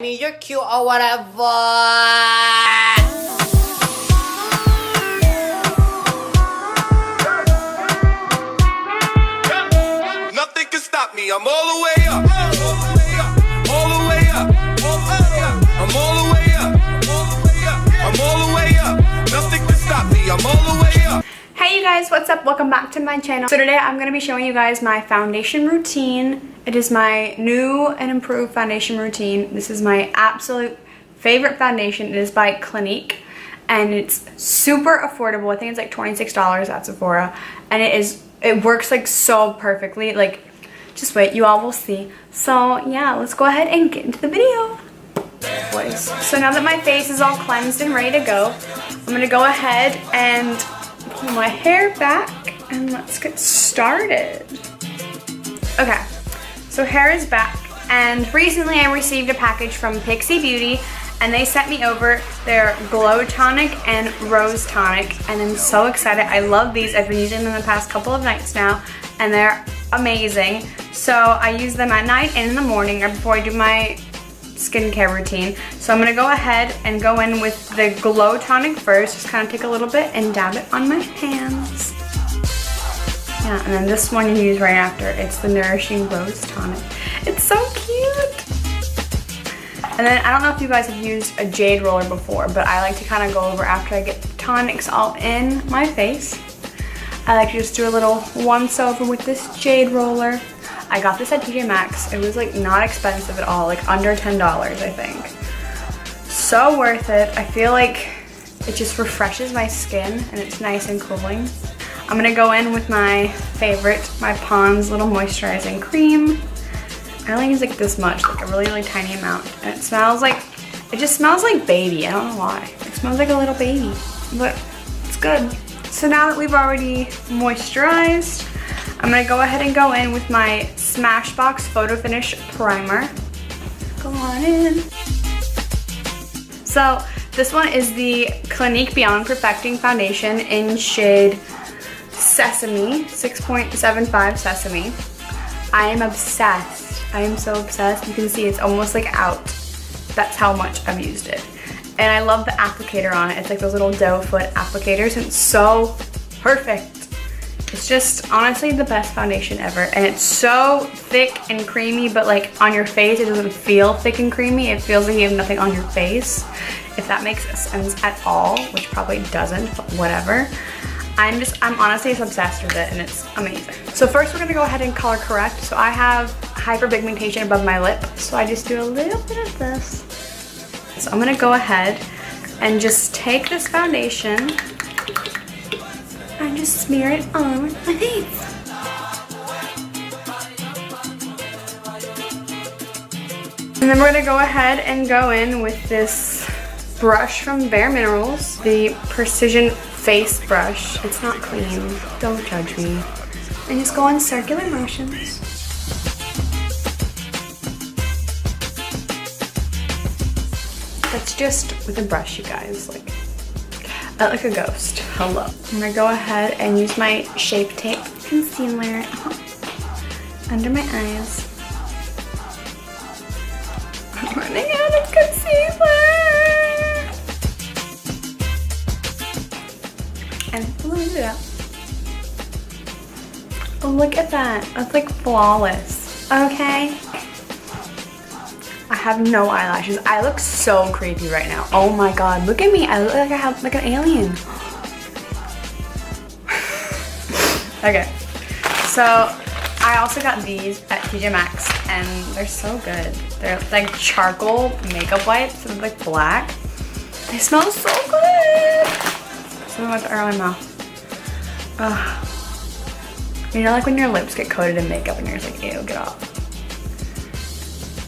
You're cute or whatever. Nothing can stop me. I'm all the way up. All the way up. I'm all the way up. I'm all the way up. Nothing can stop me. I'm all the way up. Hey you guys, what's up? Welcome back to my channel. So today I'm going to be showing you guys my foundation routine. It is my new and improved foundation routine. This is my absolute favorite foundation. It is by Clinique and it's super affordable. I think it's like $26 at Sephora, and it works like so perfectly. Like, just wait, you all will see. So yeah, let's go ahead and get into the video. So now that my face is all cleansed and ready to go, I'm going to go ahead and pull my hair back and let's get started. Okay, so hair is back, and recently I received a package from Pixie Beauty and they sent me over their Glow Tonic and Rose Tonic, and I'm so excited. I love these. I've been using them the past couple of nights now and they're amazing. So I use them at night and in the morning or before I do my skincare routine. So I'm gonna go ahead and go in with the Glow Tonic first. Just kind of take a little bit and dab it on my hands. Yeah, and then this one you use right after. It's the Nourishing Rose Tonic. It's so cute. And then I don't know if you guys have used a jade roller before, but I like to kind of go over after I get the tonics all in my face. I like to just do a little once over with this jade roller. I got this at TJ Maxx. It was like not expensive at all, like under $10 I think. So worth it. I feel like it just refreshes my skin and it's nice and cooling. I'm gonna go in with my favorite, my Pond's little moisturizing cream. I only use like this much, like a really, really tiny amount. And it just smells like baby. I don't know why. It smells like a little baby, but it's good. So now that we've already moisturized, I'm gonna go ahead and go in with my Smashbox Photo Finish Primer. Go on in. So this one is the Clinique Beyond Perfecting Foundation in shade Sesame, 6.75 Sesame. I am obsessed. I am so obsessed. You can see it's almost like out. That's how much I've used it. And I love the applicator on it. It's like those little doe foot applicators, and it's so perfect. It's just honestly the best foundation ever, and it's so thick and creamy, but like on your face it doesn't feel thick and creamy. It feels like you have nothing on your face, if that makes sense at all, which probably doesn't, but whatever. I'm honestly just obsessed with it, and it's amazing. So first we're gonna go ahead and color correct. So I have hyperpigmentation above my lip, so I just do a little bit of this. So I'm gonna go ahead and just take this foundation and just smear it on my face. And then we're gonna go ahead and go in with this brush from Bare Minerals, the Precision Face Brush. It's not clean, don't judge me. And just go in circular motions. That's just with a brush, you guys. I look like a ghost. Hello. I'm gonna go ahead and use my Shape Tape concealer under my eyes. I'm running out of concealer. And blend it up. Oh, look at that. That's like flawless. Okay. I have no eyelashes. I look so creepy right now. Oh my god, look at me. I look like I have like an alien. Okay, so I also got these at TJ Maxx and they're so good. They're like charcoal makeup wipes and like black. They smell so good. So I'm about to earn my mouth. Ugh. You know, like when your lips get coated in makeup and you're just like, ew, get off.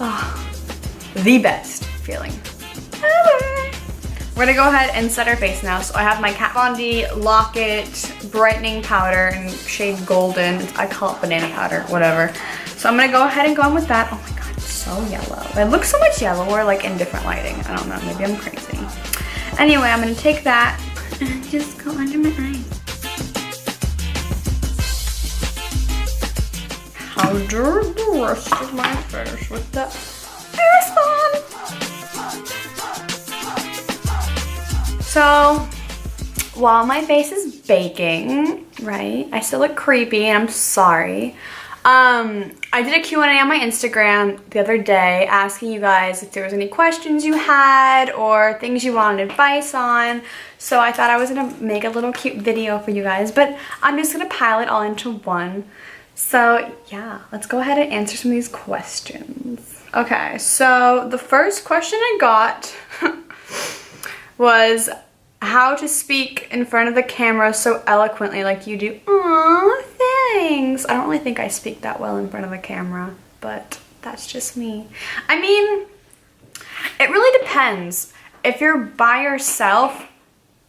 Ugh. The best feeling ever. We're gonna go ahead and set our face now. So I have my Kat Von D Lock-It Brightening Powder in shade Golden. I call it banana powder, whatever. So I'm gonna go ahead and go in with that. Oh my god, it's so yellow. It looks so much yellower like in different lighting. I don't know, maybe I'm crazy. Anyway, I'm gonna take that and just go under my eyes. How do the rest of my face with the hair salon. So while my face is baking, right, I still look creepy and I'm sorry. I did a Q&A on my Instagram the other day asking you guys if there was any questions you had or things you wanted advice on. So I thought I was gonna make a little cute video for you guys, but I'm just gonna pile it all into one. So yeah, let's go ahead and answer some of these questions. Okay, so the first question I got was how to speak in front of the camera so eloquently like you do. Aw, thanks. I don't really think I speak that well in front of the camera, but that's just me. I mean, it really depends. If you're by yourself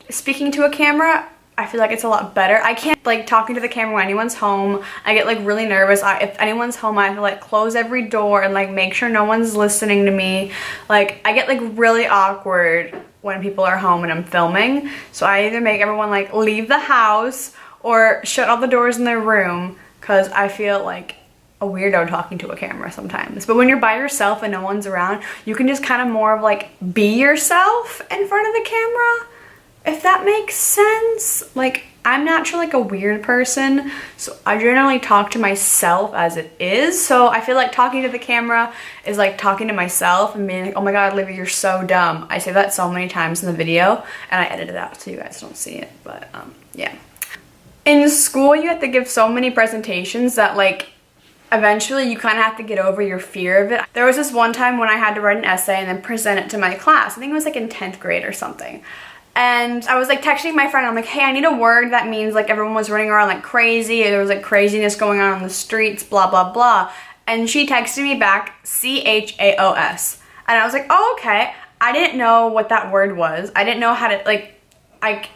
speaking to a camera, I feel like it's a lot better. I can't like talking to the camera when anyone's home. I get like really nervous. If anyone's home, I have to like close every door and like make sure no one's listening to me. Like I get like really awkward when people are home and I'm filming. So I either make everyone like leave the house or shut all the doors in their room because I feel like a weirdo talking to a camera sometimes. But when you're by yourself and no one's around, you can just kind of more of like be yourself in front of the camera, if that makes sense. Like I'm naturally like a weird person, so I generally talk to myself as it is. So I feel like talking to the camera is like talking to myself and being like, oh my god, Olivia, you're so dumb. I say that so many times in the video and I edit it out so you guys don't see it, but yeah. In school, you have to give so many presentations that like eventually you kind of have to get over your fear of it. There was this one time when I had to write an essay and then present it to my class. I think it was like in 10th grade or something. And I was like texting my friend, I'm like, hey, I need a word that means like everyone was running around like crazy, there was like craziness going on the streets, blah, blah, blah. And she texted me back, xoxo. And I was like, oh, okay. I didn't know what that word was. I didn't know how to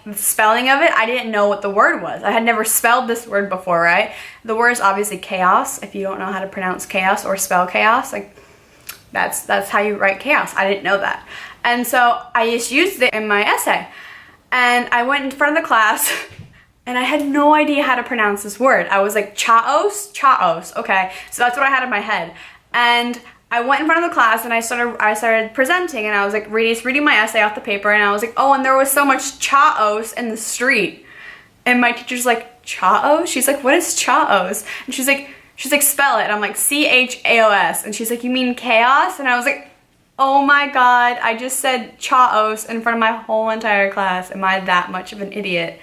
the spelling of it, I didn't know what the word was. I had never spelled this word before, right? The word is obviously chaos. If you don't know how to pronounce chaos or spell chaos, like that's how you write chaos. I didn't know that. And so I just used it in my essay. And I went in front of the class and I had no idea how to pronounce this word. I was like, chaos, okay. So that's what I had in my head. And I went in front of the class and I started presenting and I was like reading my essay off the paper and I was like, oh, and there was so much chaos in the street. And my teacher's like, chaos? She's like, what is chaos? And she's like, spell it. And I'm like, chaos. And she's like, you mean chaos? And I was like, oh my god, I just said chaos in front of my whole entire class. Am I that much of an idiot?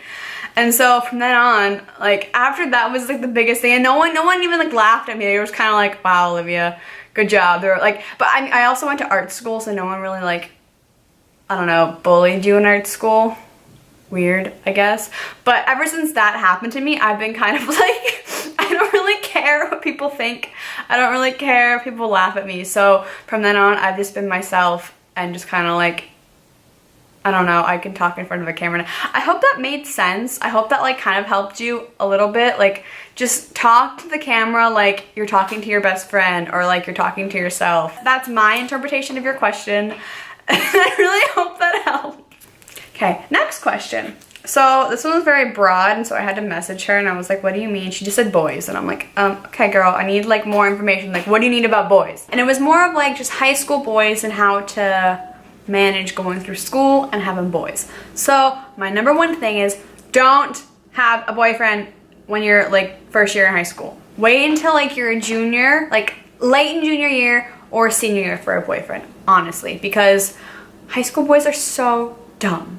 And so from then on, like after that was like the biggest thing, and no one even like laughed at me. They were just kind of like, wow, Olivia, good job. They were like, but I also went to art school, so no one really like, I don't know, bullied you in art school. Weird, I guess. But ever since that happened to me, I've been kind of like, I don't really care what people think. I don't really care if people laugh at me. So from then on, I've just been myself and just kind of like, I don't know, I can talk in front of a camera now. I hope that made sense. I hope that like kind of helped you a little bit. Like just talk to the camera like you're talking to your best friend or like you're talking to yourself. That's my interpretation of your question. I really hope that helped. Okay, next question. So this one was very broad, and so I had to message her, and I was like, what do you mean? She just said boys, and I'm like, okay, girl, I need like more information. Like, what do you need about boys? And it was more of like just high school boys and how to manage going through school and having boys. So my number one thing is don't have a boyfriend when you're like first year in high school. Wait until like you're a junior, like late in junior year or senior year for a boyfriend, honestly, because high school boys are so dumb.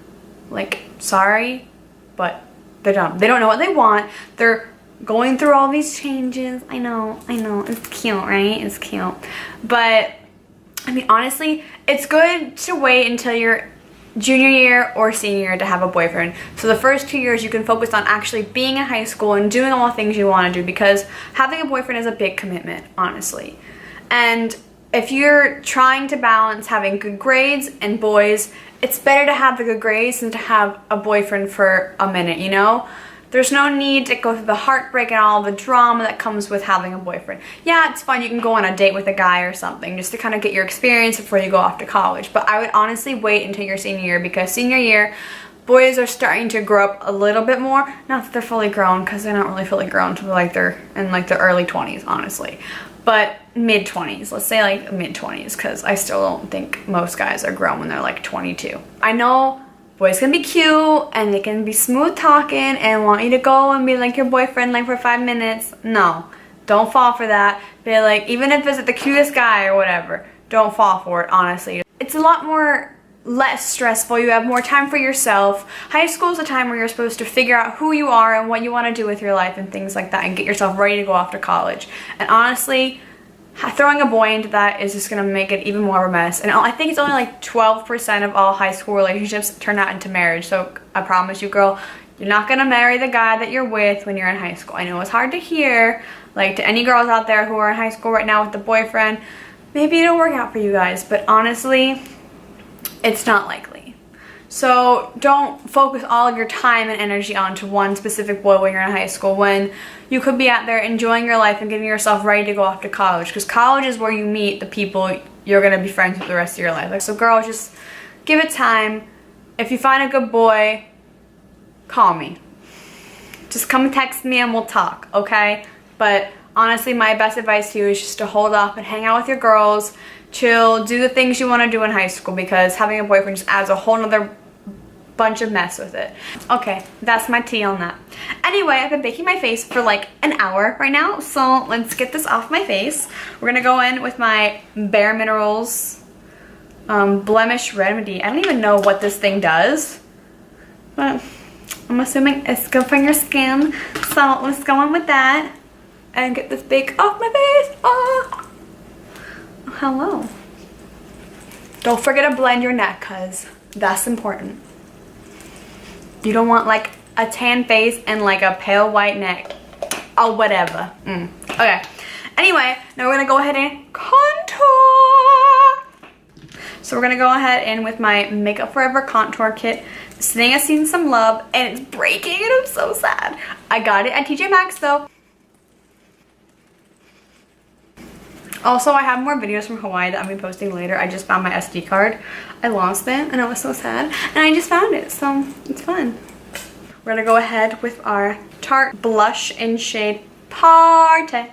Like, sorry, but they're dumb. They don't know what they want. They're going through all these changes. I know, it's cute, right? It's cute. But, I mean, honestly, it's good to wait until your junior year or senior year to have a boyfriend. So the first 2 years you can focus on actually being in high school and doing all the things you want to do, because having a boyfriend is a big commitment, honestly. And if you're trying to balance having good grades and boys, it's better to have the good grades than to have a boyfriend for a minute, you know? There's no need to go through the heartbreak and all the drama that comes with having a boyfriend. Yeah, it's fun. You can go on a date with a guy or something just to kind of get your experience before you go off to college. But I would honestly wait until your senior year, because senior year, boys are starting to grow up a little bit more. Not that they're fully grown, because they're not really fully grown until like they're in like their early 20s, honestly. But mid-20s, let's say like mid-20s, because I still don't think most guys are grown when they're like 22. I know boys can be cute and they can be smooth talking and want you to go and be like your boyfriend like for 5 minutes. No, don't fall for that. Be like, even if it's the cutest guy or whatever, don't fall for it, honestly. It's a lot more less stressful. You have more time for yourself. High school is a time where you're supposed to figure out who you are and what you want to do with your life and things like that and get yourself ready to go off to college. And honestly, throwing a boy into that is just going to make it even more of a mess. And I think it's only like 12% of all high school relationships turn out into marriage. So I promise you, girl, you're not going to marry the guy that you're with when you're in high school. I know it's hard to hear, like to any girls out there who are in high school right now with the boyfriend, maybe it'll work out for you guys, but honestly, it's not likely. So don't focus all of your time and energy onto one specific boy when you're in high school, when you could be out there enjoying your life and getting yourself ready to go off to college, because college is where you meet the people you're going to be friends with the rest of your life. So girls, just give it time. If you find a good boy, call me. Just come text me and we'll talk, okay? But honestly, my best advice to you is just to hold off and hang out with your girls, chill, do the things you want to do in high school, because having a boyfriend just adds a whole nother bunch of mess with it. Okay, that's my tea on that. Anyway, I've been baking my face for like an hour right now, so let's get this off my face. We're gonna go in with my Bare Minerals Blemish Remedy. I don't even know what this thing does, but I'm assuming it's good for your skin, so let's go in with that and get this bake off my face. Oh, hello. Don't forget to blend your neck, cause that's important. You don't want like a tan face and like a pale white neck or whatever. Okay, anyway, now we're gonna go ahead and contour. So we're gonna go ahead in with my Makeup Forever contour kit. This thing has seen some love and it's breaking and I'm so sad. I got it at TJ Maxx though. Also, I have more videos from Hawaii that I'll be posting later. I just found my SD card. I lost it and I was so sad. And I just found it, so it's fun. We're gonna go ahead with our Tarte blush in shade Party.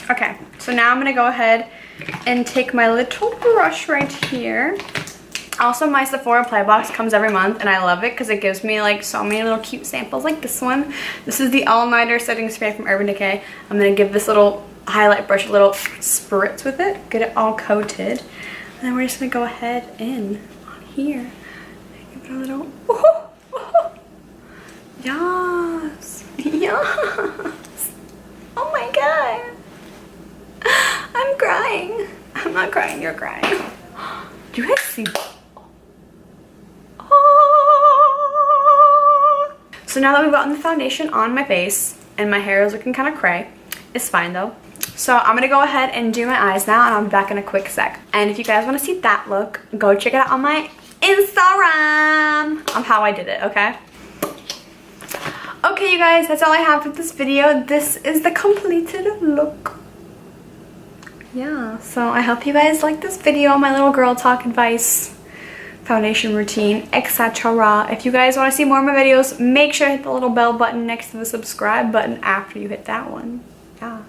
Okay, so now I'm gonna go ahead and take my little brush right here. Also, my Sephora Play Box comes every month and I love it because it gives me like so many little cute samples like this one. This is the All Nighter Setting Spray from Urban Decay. I'm going to give this little highlight brush a little spritz with it, get it all coated. And then we're just going to go ahead in on here. Give it a little, yes, yes. Oh my god. I'm crying. I'm not crying, you're crying. Do you guys see? So now that we've gotten the foundation on my face and my hair is looking kind of cray, it's fine though. So I'm gonna go ahead and do my eyes now and I'll be back in a quick sec. And if you guys wanna see that look, go check it out on my Instagram of how I did it, okay? Okay, you guys, that's all I have for this video. This is the completed look. Yeah, so I hope you guys like this video, my little girl talk advice, foundation routine, etc. If you guys want to see more of my videos, make sure to hit the little bell button next to the subscribe button after you hit that one. Yeah.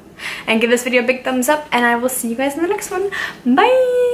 And give this video a big thumbs up, and I will see you guys in the next one. Bye!